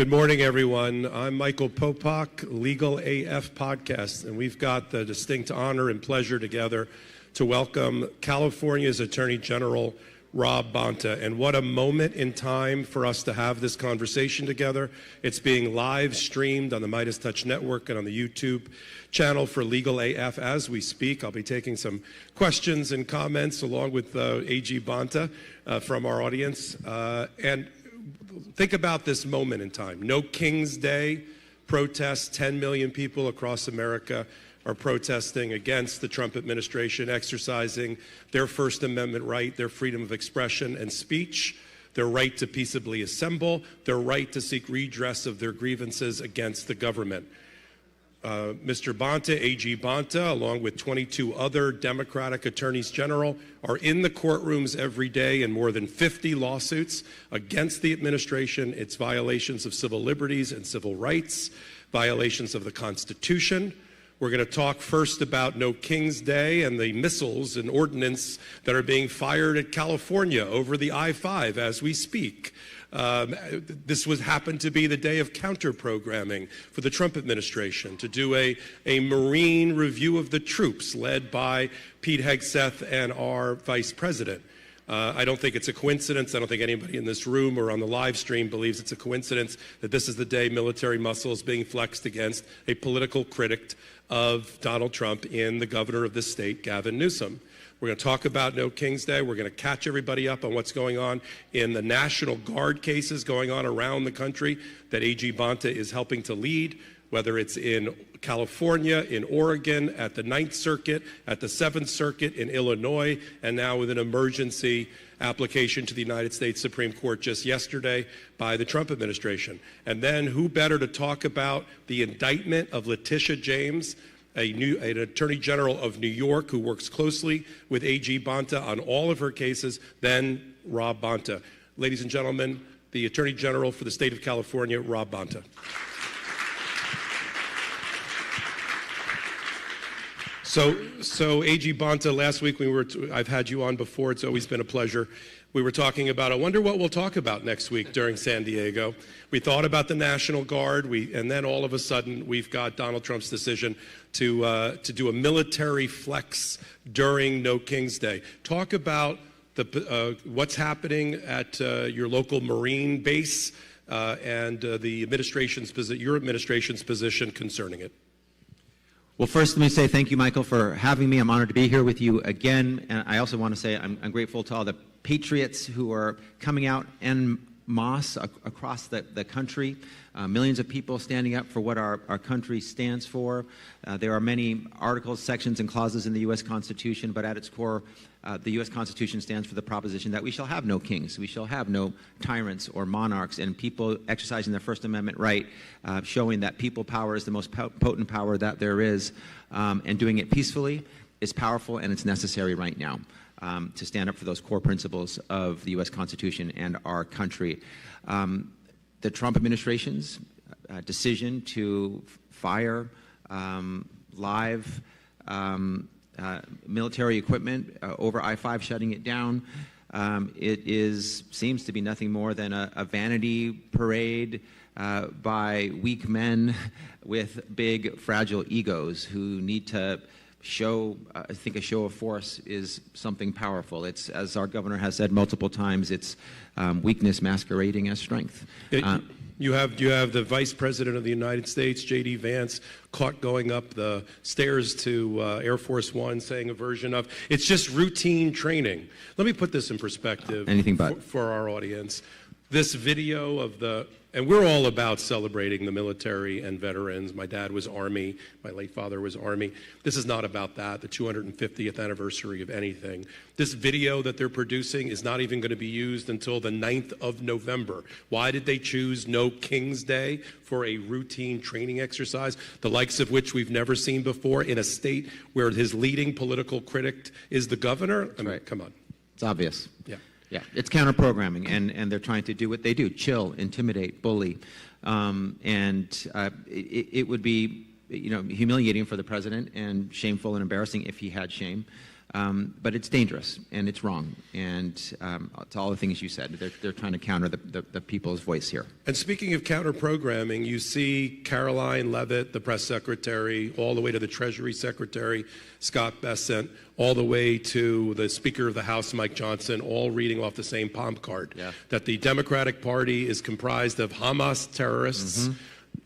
Good morning, everyone. I'm Michael Popok, Legal AF Podcast, and we've got the distinct honor and pleasure together to welcome California's Attorney General, Rob Bonta. And what a moment in time for us to have this conversation together. It's being live streamed on the Midas Touch Network and on the YouTube channel for Legal AF as we speak. I'll be taking some questions and comments along with AG Bonta from our audience. And think about this moment in time. No King's Day protests. 10 million people across America are protesting against the Trump administration, exercising their First Amendment right, their freedom of expression and speech, their right to peaceably assemble, their right to seek redress of their grievances against the government. Mr. Bonta, AG Bonta, along with 22 other Democratic attorneys general, are in the courtrooms every day in more than 50 lawsuits against the administration, its violations of civil liberties and civil rights, violations of the Constitution. We're going to talk first about No King's Day and the missiles and ordnance that are being fired at California over the I-5 as we speak. This happened to be the day of counter-programming for the Trump administration to do a Marine review of the troops led by Pete Hegseth and our vice president. I don't think it's a coincidence. I don't think anybody in this room or on the live stream believes it's a coincidence that this is the day military muscle is being flexed against a political critic of Donald Trump in the governor of this state, Gavin Newsom. We're going to talk about No King's Day. We're going to catch everybody up on what's going on in the National Guard cases going on around the country that AG Bonta is helping to lead, whether it's in California, in Oregon, at the Ninth Circuit, at the Seventh Circuit, in Illinois, and now with an emergency application to the United States Supreme Court just yesterday by the Trump administration. And then who better to talk about the indictment of Letitia James, an attorney general of New York who works closely with AG Bonta on all of her cases, than Rob Bonta. Ladies and gentlemen, the Attorney General for the state of California, Rob Bonta. So AG Bonta, last week I've had you on before. It's always been a pleasure. We were talking about, I wonder what we'll talk about next week during San Diego. We thought about the National Guard, and then all of a sudden we've got Donald Trump's decision to do a military flex during No King's Day. Talk about what's happening at your local Marine base and the your administration's position concerning it. Well, first, let me say thank you, Michael, for having me. I'm honored to be here with you again. And I also want to say I'm grateful to all the patriots who are coming out en masse across the country. Millions of people standing up for what our country stands for. There are many articles, sections, and clauses in the U.S. Constitution, but at its core, the U.S. Constitution stands for the proposition that we shall have no kings, we shall have no tyrants or monarchs, and people exercising their First Amendment right, showing that people power is the most potent power that there is, and doing it peacefully is powerful, and it's necessary right now to stand up for those core principles of the U.S. Constitution and our country. The Trump administration's decision to fire live military equipment over I-5, shutting it down, seems to be nothing more than a vanity parade by weak men with big, fragile egos who need to show, I think a show of force is something powerful. It's, as our governor has said multiple times, it's weakness masquerading as strength. You have the Vice President of the United States, J.D. Vance, caught going up the stairs to Air Force One saying a version of, it's just routine training. Let me put this in perspective for our audience. This video of and we're all about celebrating the military and veterans. My dad was Army. My late father was Army. This is not about that, the 250th anniversary of anything. This video that they're producing is not even going to be used until the 9th of November. Why did they choose No King's Day for a routine training exercise, the likes of which we've never seen before in a state where his leading political critic is the governor? I mean, come on. It's obvious. Yeah. Yeah, it's counter-programming, and they're trying to do what they do: chill, intimidate, bully, it would be humiliating for the president and shameful and embarrassing if he had shame. But it's dangerous and it's wrong. And it's all the things you said. They're trying to counter the people's voice here. And speaking of counter-programming, you see Caroline Leavitt, the press secretary, all the way to the Treasury Secretary, Scott Bessent, all the way to the Speaker of the House, Mike Johnson, all reading off the same palm card. Yeah. That the Democratic Party is comprised of Hamas terrorists,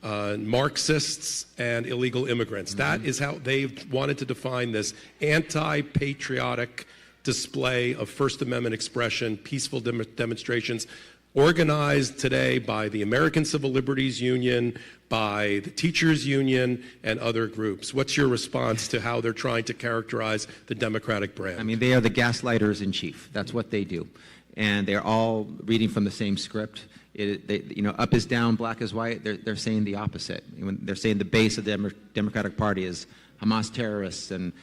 Marxists, and illegal immigrants. That is how they've wanted to define this anti-patriotic display of First Amendment expression, peaceful demonstrations, organized today by the American Civil Liberties Union, by the Teachers Union, and other groups. What's your response to how they're trying to characterize the Democratic brand? I mean, they are the gaslighters in chief. That's what they do. And they're all reading from the same script. Up is down, black is white. They're saying the opposite. They're saying the base of the Democratic Party is Hamas terrorists and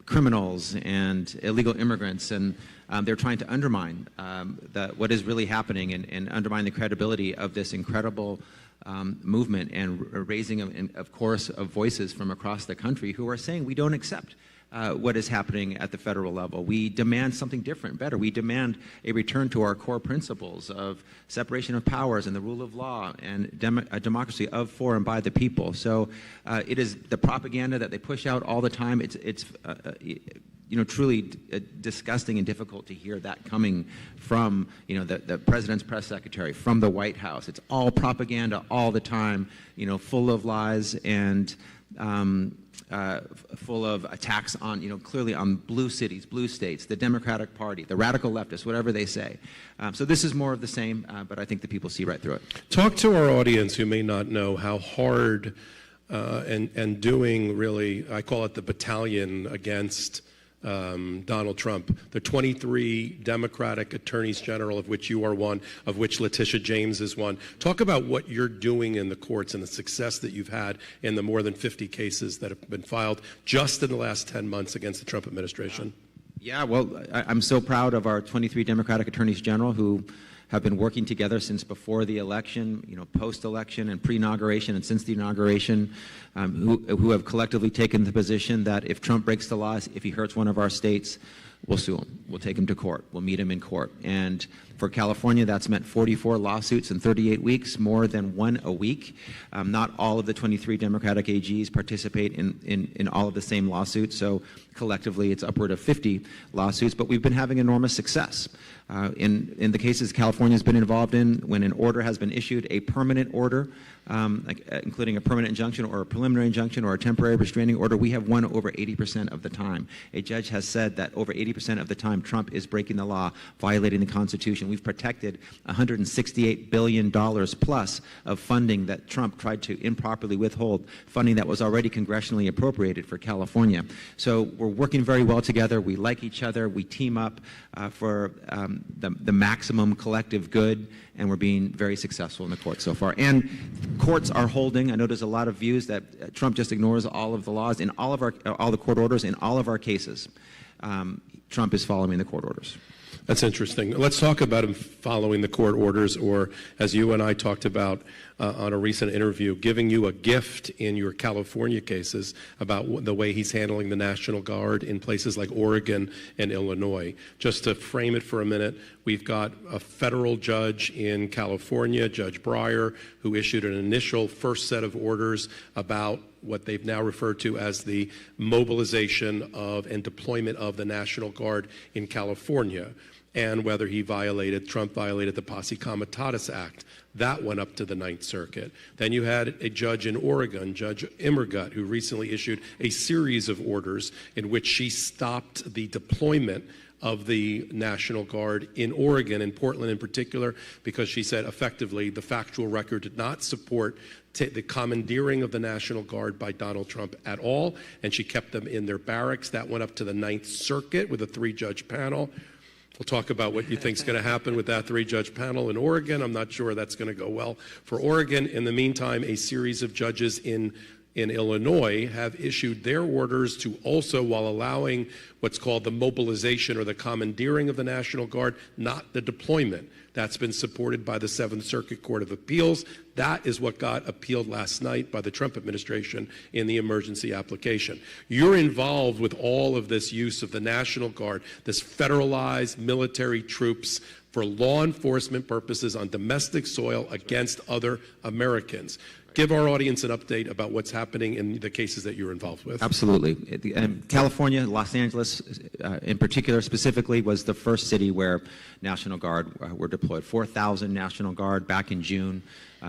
criminals and illegal immigrants, and they're trying to undermine what is really happening and undermine the credibility of this incredible movement, and raising, of course, of voices from across the country who are saying we don't accept what is happening at the federal level. We demand something different, better. We demand a return to our core principles of separation of powers and the rule of law and a democracy of, for, and by the people. So it is the propaganda that they push out all the time. It's truly disgusting and difficult to hear that coming from, the president's press secretary, from the White House. It's all propaganda all the time, full of lies and full of attacks on, clearly on blue cities, blue states, the Democratic Party, the radical leftists, whatever they say. So this is more of the same, but I think the people see right through it. Talk to our audience who may not know how hard and doing, really, I call it the battalion against Donald Trump. The 23 Democratic attorneys general, of which you are one, of which Letitia James is one. Talk about what you're doing in the courts and the success that you've had in the more than 50 cases that have been filed just in the last 10 months against the Trump administration. Yeah, well, I'm so proud of our 23 Democratic attorneys general who have been working together since before the election, post-election and pre-inauguration and since the inauguration, who have collectively taken the position that if Trump breaks the laws, if he hurts one of our states, we'll sue him. We'll take him to court. We'll meet him in court. And for California, that's meant 44 lawsuits in 38 weeks, more than one a week. Not all of the 23 Democratic AGs participate in all of the same lawsuits, so collectively it's upward of 50 lawsuits, but we've been having enormous success. In the cases California's been involved in, when an order has been issued, a permanent order, including a permanent injunction or a preliminary injunction or a temporary restraining order, we have won over 80% of the time. A judge has said that over 80% of the time Trump is breaking the law, violating the Constitution. We've protected $168 billion plus of funding that Trump tried to improperly withhold, funding that was already congressionally appropriated for California. So we're working very well together. We like each other. We team up for the maximum collective good, and we're being very successful in the courts so far. And courts are holding. I know there's a lot of views that Trump just ignores all of the laws in all the court orders in all of our cases. Trump is following the court orders. That's interesting. Let's talk about him following the court orders, or as you and I talked about on a recent interview, giving you a gift in your California cases about the way he's handling the National Guard in places like Oregon and Illinois. Just to frame it for a minute, we've got a federal judge in California, Judge Breyer, who issued an initial first set of orders about what they've now referred to as the mobilization of and deployment of the National Guard in California, and whether Trump violated the Posse Comitatus Act. That went up to the Ninth Circuit. Then you had a judge in Oregon, Judge Immergut, who recently issued a series of orders in which she stopped the deployment of the National Guard in Oregon, in Portland in particular, because she said effectively the factual record did not support the commandeering of the National Guard by Donald Trump at all, and she kept them in their barracks. That went up to the Ninth Circuit with a 3-judge panel. We'll talk about what you think is going to happen with that 3-judge panel in Oregon. I'm not sure that's going to go well for Oregon. In the meantime, a series of judges in in Illinois have issued their orders to also, while allowing what's called the mobilization or the commandeering of the National Guard, not the deployment. That's been supported by the Seventh Circuit Court of Appeals. That is what got appealed last night by the Trump administration in the emergency application. You're involved with all of this use of the National Guard, this federalized military troops for law enforcement purposes on domestic soil against other Americans. Give our audience an update about what's happening in the cases that you're involved with. Absolutely. California, Los Angeles in particular, specifically, was the first city where National Guard were deployed. 4,000 National Guard back in June,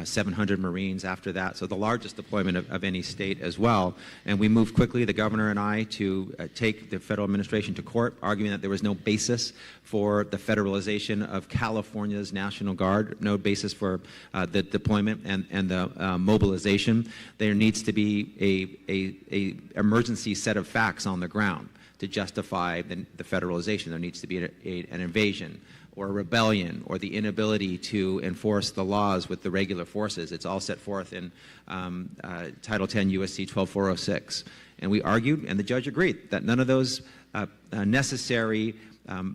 700 Marines after that, so the largest deployment of any state as well. And we moved quickly, the governor and I, to take the federal administration to court, arguing that there was no basis for the federalization of California's National Guard, no basis for the deployment and the mobilization. There needs to be a emergency set of facts on the ground to justify the federalization. There needs to be an invasion or a rebellion or the inability to enforce the laws with the regular forces. It's all set forth in Title 10 U.S.C. 12406. And we argued, and the judge agreed, that none of those necessary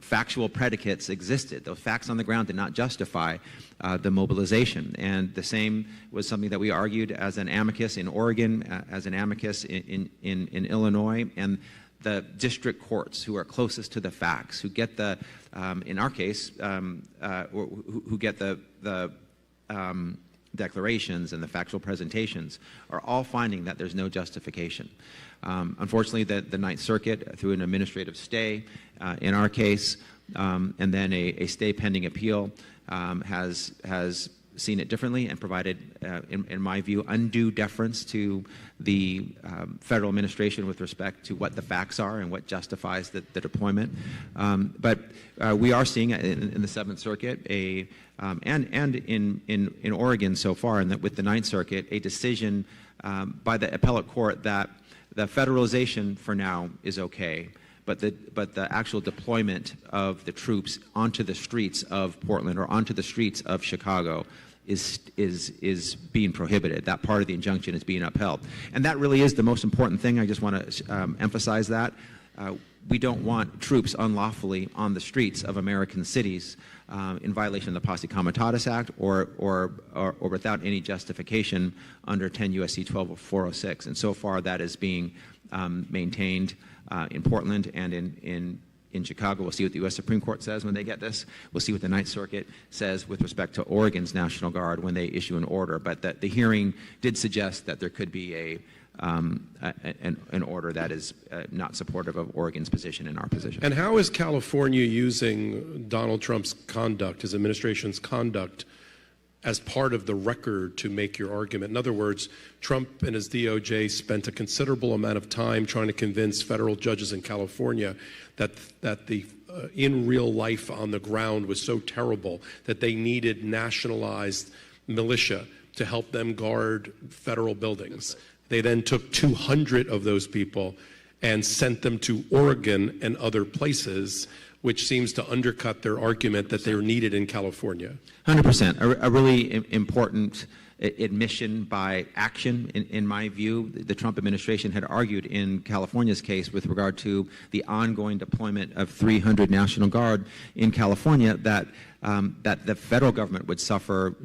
factual predicates existed. Those facts on the ground did not justify the mobilization. And the same was something that we argued as an amicus in Oregon, as an amicus in Illinois, and the district courts who are closest to the facts, who get the, in our case, who get the declarations and the factual presentations, are all finding that there's no justification. Unfortunately, the Ninth Circuit, through an administrative stay, in our case, and then a stay pending appeal, has seen it differently and provided, in my view, undue deference to the federal administration with respect to what the facts are and what justifies the deployment. But we are seeing in the Seventh Circuit and in Oregon so far, and with the Ninth Circuit, a decision by the appellate court that the federalization for now is okay, but the actual deployment of the troops onto the streets of Portland or onto the streets of Chicago is being prohibited. That part of the injunction is being upheld. And that really is the most important thing. I just want to emphasize that. We don't want troops unlawfully on the streets of American cities in violation of the Posse Comitatus Act or without any justification under 10 U.S.C. 12406. And so far that is being maintained in Portland and in Chicago. We'll see what the U.S. Supreme Court says when they get this. We'll see what the Ninth Circuit says with respect to Oregon's National Guard when they issue an order. But the hearing did suggest that there could be an order that is not supportive of Oregon's position and our position. And how is California using Donald Trump's conduct, his administration's conduct, as part of the record to make your argument? In other words, Trump and his DOJ spent a considerable amount of time trying to convince federal judges in California that the in real life on the ground was so terrible that they needed nationalized militia to help them guard federal buildings. They then took 200 of those people and sent them to Oregon and other places, which seems to undercut their argument that they're needed in California. 100%. A really important admission by action, in my view. The Trump administration had argued in California's case with regard to the ongoing deployment of 300 National Guard in California that the federal government would suffer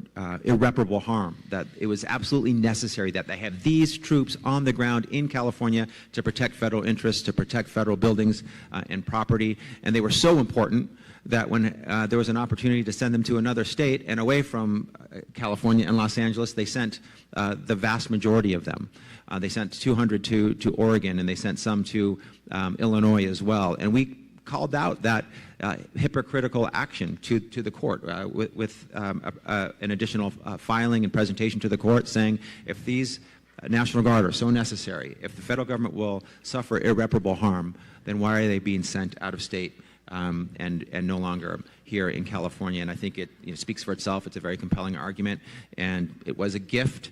irreparable harm, that it was absolutely necessary that they have these troops on the ground in California to protect federal interests, to protect federal buildings and property. And they were so important that when there was an opportunity to send them to another state and away from California and Los Angeles, they sent the vast majority of them. They sent 200 to Oregon, and they sent some to Illinois as well. And we called out that hypocritical action to the court with an additional filing and presentation to the court saying, if these National Guard are so necessary, if the federal government will suffer irreparable harm, then why are they being sent out of state and no longer here in California? And I think it speaks for itself. It's a very compelling argument, and it was a gift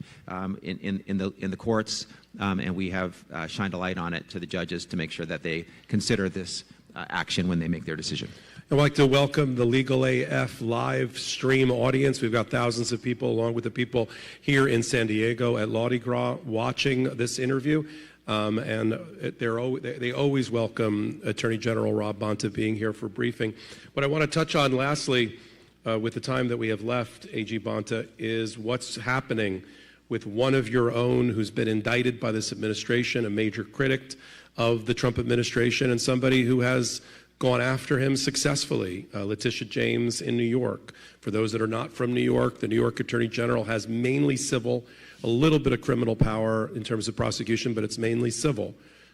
in the courts, and we have shined a light on it to the judges to make sure that they consider this action when they make their decision. I'd like to welcome the Legal AF live stream audience. We've got thousands of people, along with the people here in San Diego at Mardi Gras, watching this interview. And they always welcome Attorney General Rob Bonta being here for briefing. What I want to touch on lastly, with the time that we have left, AG Bonta, is what's happening with one of your own who's been indicted by this administration, a major critic of the Trump administration, and somebody who has gone after him successfully, Letitia James in New York. For those that are not from New York, the New York Attorney General has mainly civil, a little bit of criminal power in terms of prosecution, but it's mainly civil.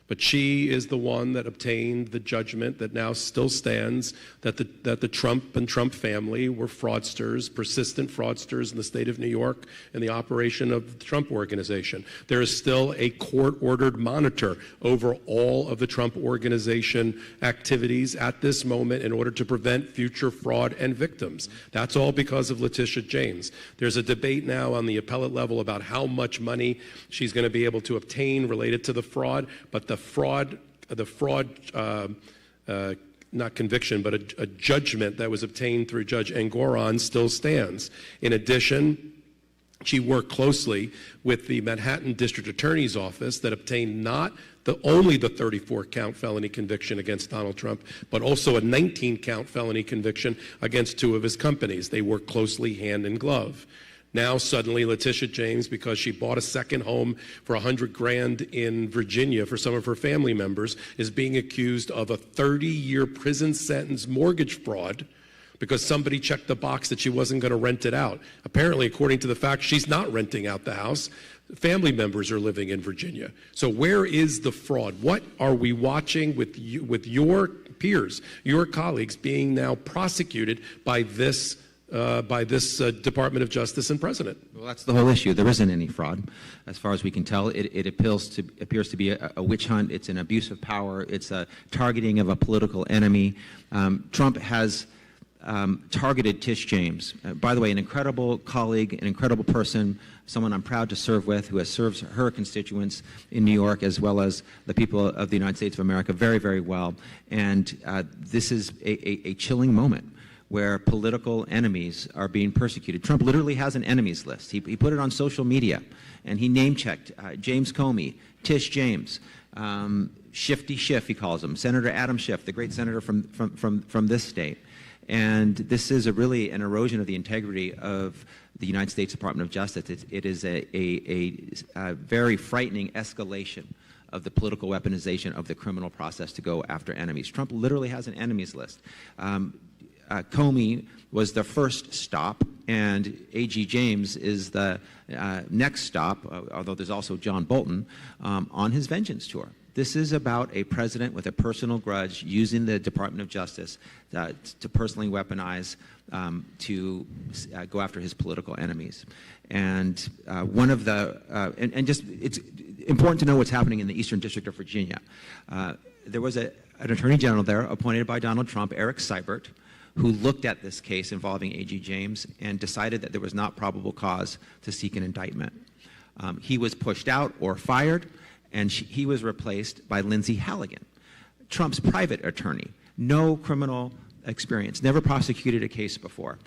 But she is the one that obtained the judgment that now still stands, that the Trump and Trump family were fraudsters, persistent fraudsters in the state of New York in the operation of the Trump organization. There is still a court-ordered monitor over all of the Trump organization activities at this moment in order to prevent future fraud and victims. That's all because of Letitia James. There's a debate now on the appellate level about how much money she's going to be able to obtain related to the fraud, but not conviction, but a judgment that was obtained through Judge Engoron still stands. In addition, she worked closely with the Manhattan District Attorney's Office that obtained not only the 34-count felony conviction against Donald Trump, but also a 19-count felony conviction against two of his companies. They worked closely hand in glove. Now suddenly Letitia James, because she bought a second home for $100,000 in Virginia for some of her family members, is being accused of a 30-year prison sentence mortgage fraud because somebody checked the box that she wasn't going to rent it out. Apparently, according to the fact, she's not renting out the house. Family members are living in Virginia. So where is the fraud? What are we watching with your peers, your colleagues being now prosecuted by this Department of Justice and President? Well, that's the whole issue. There isn't any fraud, as far as we can tell. It appears to be a witch hunt. It's an abuse of power. It's a targeting of a political enemy. Trump has targeted Tish James. By the way, an incredible colleague, an incredible person, someone I'm proud to serve with, who has served her constituents in New York as well as the people of the United States of America very, very well. And this is a chilling moment where political enemies are being persecuted. Trump literally has an enemies list. He put it on social media, and he name-checked James Comey, Tish James, Shifty Schiff, he calls him, Senator Adam Schiff, the great senator from this state. And this is really an erosion of the integrity of the United States Department of Justice. It is a very frightening escalation of the political weaponization of the criminal process to go after enemies. Trump literally has an enemies list. Comey was the first stop, and A.G. James is the next stop, although there's also John Bolton, on his vengeance tour. This is about a president with a personal grudge using the Department of Justice to personally weaponize, to go after his political enemies. And one of the, it's important to know what's happening in the Eastern District of Virginia. There was an attorney general there appointed by Donald Trump, Eric Seibert, who looked at this case involving A.G. James and decided that there was not probable cause to seek an indictment. He was pushed out or fired, and he was replaced by Lindsay Halligan, Trump's private attorney, no criminal experience, never prosecuted a case before.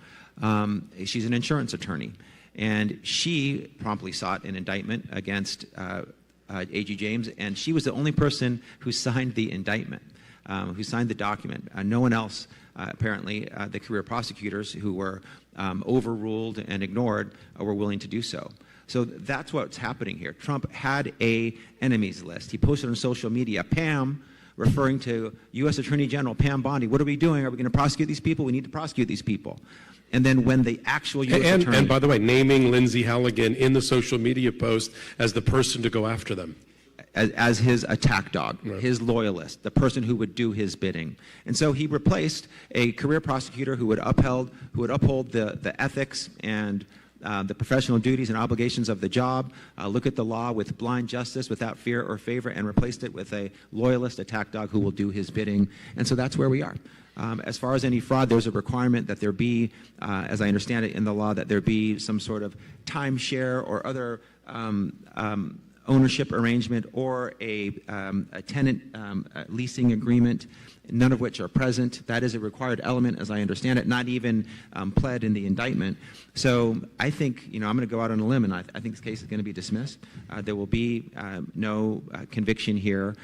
She's an insurance attorney, and she promptly sought an indictment against A.G. James, and she was the only person who signed the indictment, who signed the document. No one else, apparently, the career prosecutors who were overruled and ignored were willing to do so. So that's what's happening here. Trump had a enemies list. He posted on social media, Pam, referring to U.S. Attorney General Pam Bondi, what are we doing? Are we going to prosecute these people? We need to prosecute these people. And then when the actual U.S. attorney... And by the way, naming Lindsay Halligan in the social media post as the person to go after them. As his attack dog, right. His loyalist, the person who would do his bidding. And so he replaced a career prosecutor who would uphold the ethics and the professional duties and obligations of the job, look at the law with blind justice, without fear or favor, and replaced it with a loyalist attack dog who will do his bidding. And so that's where we are. As far as any fraud, there's a requirement that there be, as I understand it in the law, that there be some sort of timeshare or ownership arrangement or a tenant leasing agreement, none of which are present. That is a required element, as I understand it, not even pled in the indictment. So I think, I'm going to go out on a limb, and I think this case is going to be dismissed. There will be no conviction here,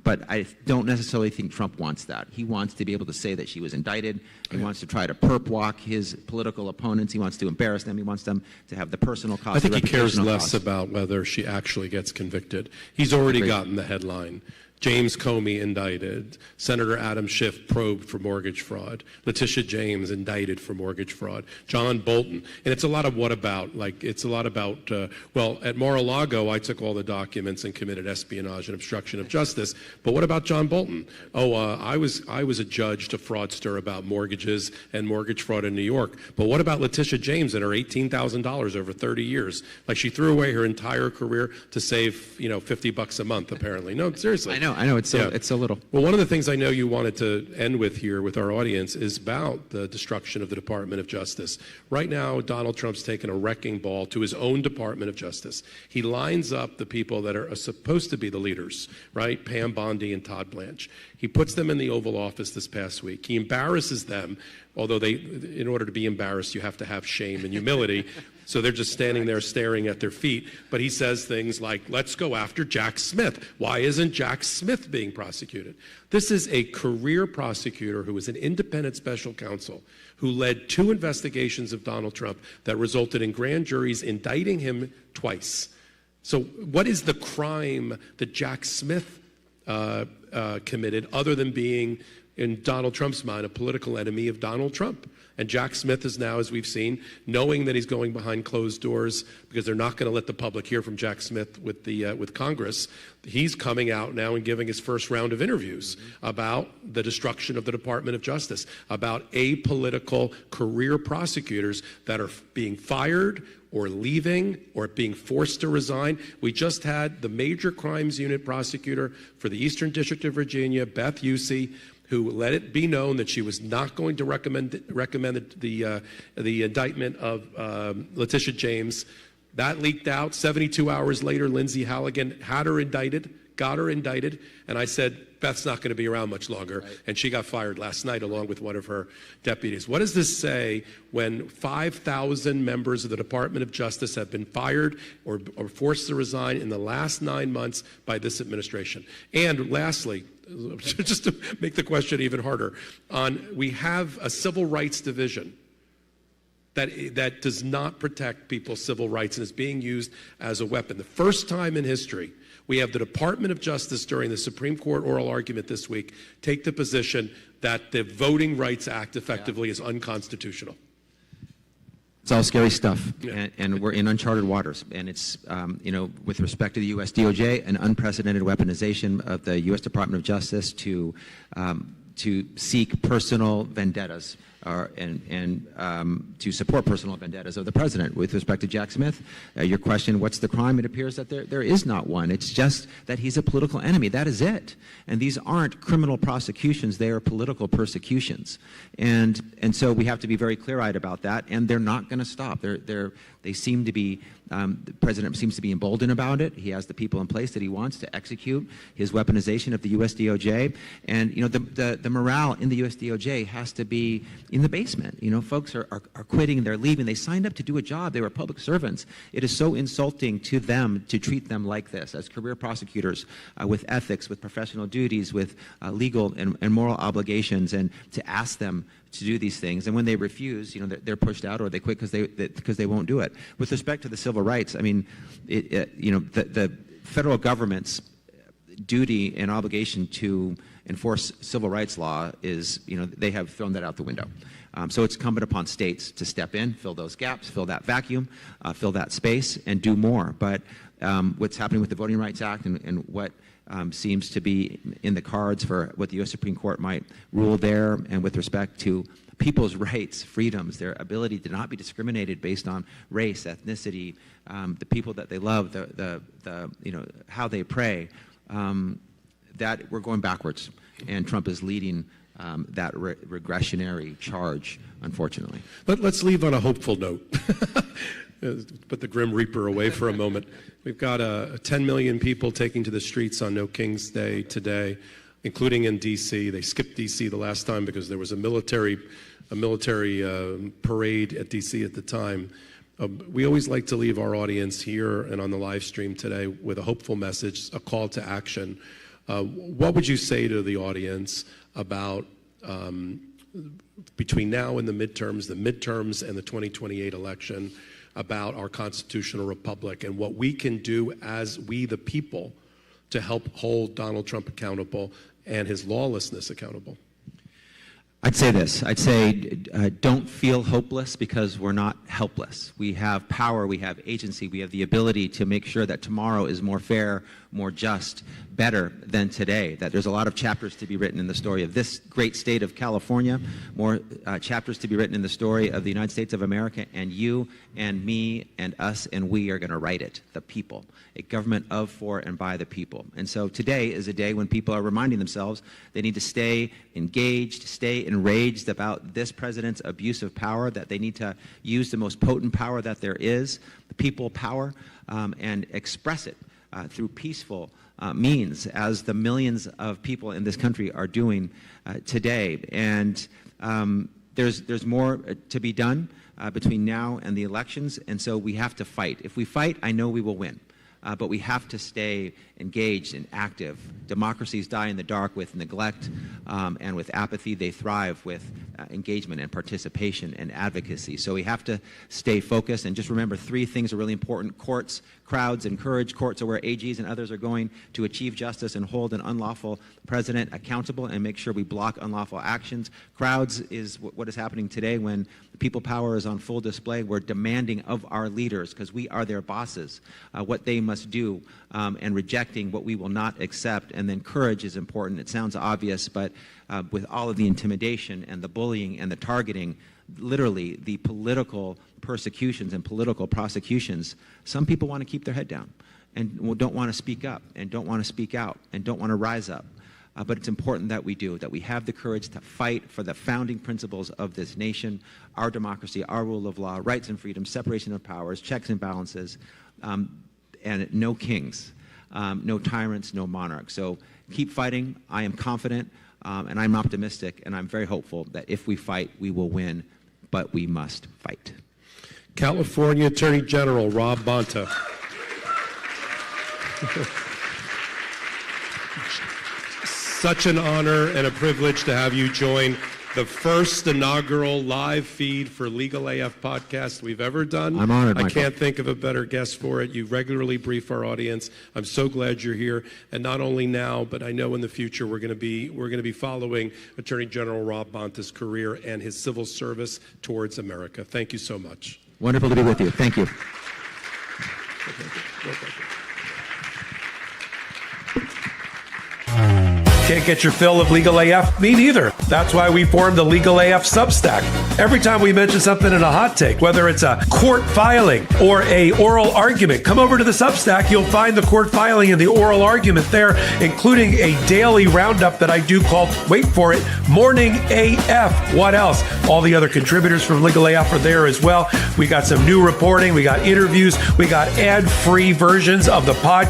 but I don't necessarily think Trump wants that. He wants to be able to say that she was indicted. He wants to try to perp walk his political opponents. He wants to embarrass them. He wants them to have the personal cost. I think he cares less about whether she actually gets convicted. He's already gotten the headline. James Comey indicted. Senator Adam Schiff probed for mortgage fraud. Letitia James indicted for mortgage fraud. John Bolton. And it's a lot of what about. It's a lot about, at Mar-a-Lago, I took all the documents and committed espionage and obstruction of justice. But what about John Bolton? I was a judge to fraudster about mortgages and mortgage fraud in New York. But what about Letitia James and her $18,000 over 30 years? She threw away her entire career to save, $50 a month, apparently. No, seriously. I know. It's so little. Well, one of the things I know you wanted to end with here with our audience is about the destruction of the Department of Justice. Right now, Donald Trump's taken a wrecking ball to his own Department of Justice. He lines up the people that are supposed to be the leaders, right? Pam Bondi and Todd Blanche. He puts them in the Oval Office this past week. He embarrasses them, although in order to be embarrassed, you have to have shame and humility. So they're just standing there staring at their feet. But he says things like, let's go after Jack Smith. Why isn't Jack Smith being prosecuted? This is a career prosecutor who is an independent special counsel who led 2 investigations of Donald Trump that resulted in grand juries indicting him twice. So what is the crime that Jack Smith committed other than being, in Donald Trump's mind, a political enemy of Donald Trump? And Jack Smith is now, as we've seen, knowing that he's going behind closed doors because they're not going to let the public hear from Jack Smith with Congress. He's coming out now and giving his first round of interviews about the destruction of the Department of Justice, about apolitical career prosecutors that are being fired or leaving or being forced to resign. We just had the Major Crimes Unit prosecutor for the Eastern District of Virginia, Beth Usey, who let it be known that she was not going to recommend the indictment of Letitia James. That leaked out. 72 hours later, Lindsay Halligan got her indicted, and I said, Beth's not going to be around much longer, right. And she got fired last night along with one of her deputies. What does this say when 5,000 members of the Department of Justice have been fired or forced to resign in the last 9 months by this administration? And lastly, just to make the question even harder, we have a civil rights division that does not protect people's civil rights and is being used as a weapon. The first time in history, we have the Department of Justice during the Supreme Court oral argument this week take the position that the Voting Rights Act effectively is unconstitutional. It's all scary stuff, and we're in uncharted waters. And it's, with respect to the U.S. DOJ, an unprecedented weaponization of the U.S. Department of Justice to seek personal vendettas and to support personal vendettas of the president. With respect to Jack Smith, your question, what's the crime? It appears that there is not one. It's just that he's a political enemy. That is it. And these aren't criminal prosecutions. They are political persecutions. And so we have to be very clear-eyed about that, and they're not going to stop. They seem to be, the president seems to be emboldened about it. He has the people in place that he wants to execute his weaponization of the U.S. DOJ. And, the morale in the U.S. DOJ has to be in the basement. Folks are quitting, they're leaving. They signed up to do a job. They were public servants. It is so insulting to them to treat them like this as career prosecutors with ethics, with professional duties, with legal and moral obligations, and to ask them to do these things. And when they refuse, they're pushed out or they quit because they won't do it. With respect to the civil rights, I mean, the federal government's duty and obligation to enforce civil rights law is, they have thrown that out the window. So it's incumbent upon states to step in, fill those gaps, fill that vacuum, fill that space, and do more. But what's happening with the Voting Rights Act and what seems to be in the cards for what the U.S. Supreme Court might rule there, and with respect to people's rights, freedoms, their ability to not be discriminated based on race, ethnicity, the people that they love, how they pray, that we're going backwards, and Trump is leading that regressionary charge, unfortunately. But let's leave on a hopeful note. put the Grim Reaper away for a moment. We've got 10 million people taking to the streets on No King's Day today, including in D.C. They skipped D.C. the last time because there was a military parade at D.C. at the time. We always like to leave our audience here and on the live stream today with a hopeful message, a call to action. What would you say to the audience about between now and the midterms and the 2028 election, about our constitutional republic and what we can do as we the people to help hold Donald Trump accountable and his lawlessness accountable? I'd say this. I'd say don't feel hopeless because we're not helpless. We have power, we have agency, we have the ability to make sure that tomorrow is more fair, more just, better than today, that there's a lot of chapters to be written in the story of this great state of California, more chapters to be written in the story of the United States of America, and you and me and us and we are going to write it, the people, a government of, for, and by the people. And so today is a day when people are reminding themselves they need to stay engaged, stay enraged about this president's abuse of power, that they need to use the most potent power that there is, the people power, and express it through peaceful means, as the millions of people in this country are doing today. And there's more to be done between now and the elections, and so we have to fight. If we fight, I know we will win. But we have to stay engaged and active. Democracies die in the dark with neglect and with apathy. They thrive with engagement and participation and advocacy. So we have to stay focused and just remember three things are really important. Courts, crowds, and courage. Courts are where AGs and others are going to achieve justice and hold an unlawful president accountable and make sure we block unlawful actions. Crowds is what is happening today when the people power is on full display. We're demanding of our leaders, because we are their bosses, what they must do, and rejecting what we will not accept. And then courage is important. It sounds obvious, but with all of the intimidation and the bullying and the targeting, literally the political persecutions and political prosecutions, some people want to keep their head down and don't want to speak up and don't want to speak out and don't want to rise up. But it's important that we do, that we have the courage to fight for the founding principles of this nation, our democracy, our rule of law, rights and freedoms, separation of powers, checks and balances, and no kings, no tyrants, no monarchs. So keep fighting. I am confident, and I'm optimistic, and I'm very hopeful that if we fight, we will win, but we must fight. California Attorney General Rob Bonta. Such an honor and a privilege to have you join the first inaugural live feed for Legal AF podcast we've ever done. I'm honored, Michael. I can't think of a better guest for it. You regularly brief our audience. I'm so glad you're here. And not only now, but I know in the future we're going to be following Attorney General Rob Bonta's career and his civil service towards America. Thank you so much. Wonderful to be with you. Thank you. Can't get your fill of Legal AF? Me neither. That's why we formed the Legal AF Substack. Every time we mention something in a hot take, whether it's a court filing or a oral argument, come over to the Substack. You'll find the court filing and the oral argument there, including a daily roundup that I do called, wait for it, Morning AF. What else? All the other contributors from Legal AF are there as well. We got some new reporting. We got interviews. We got ad-free versions of the podcast.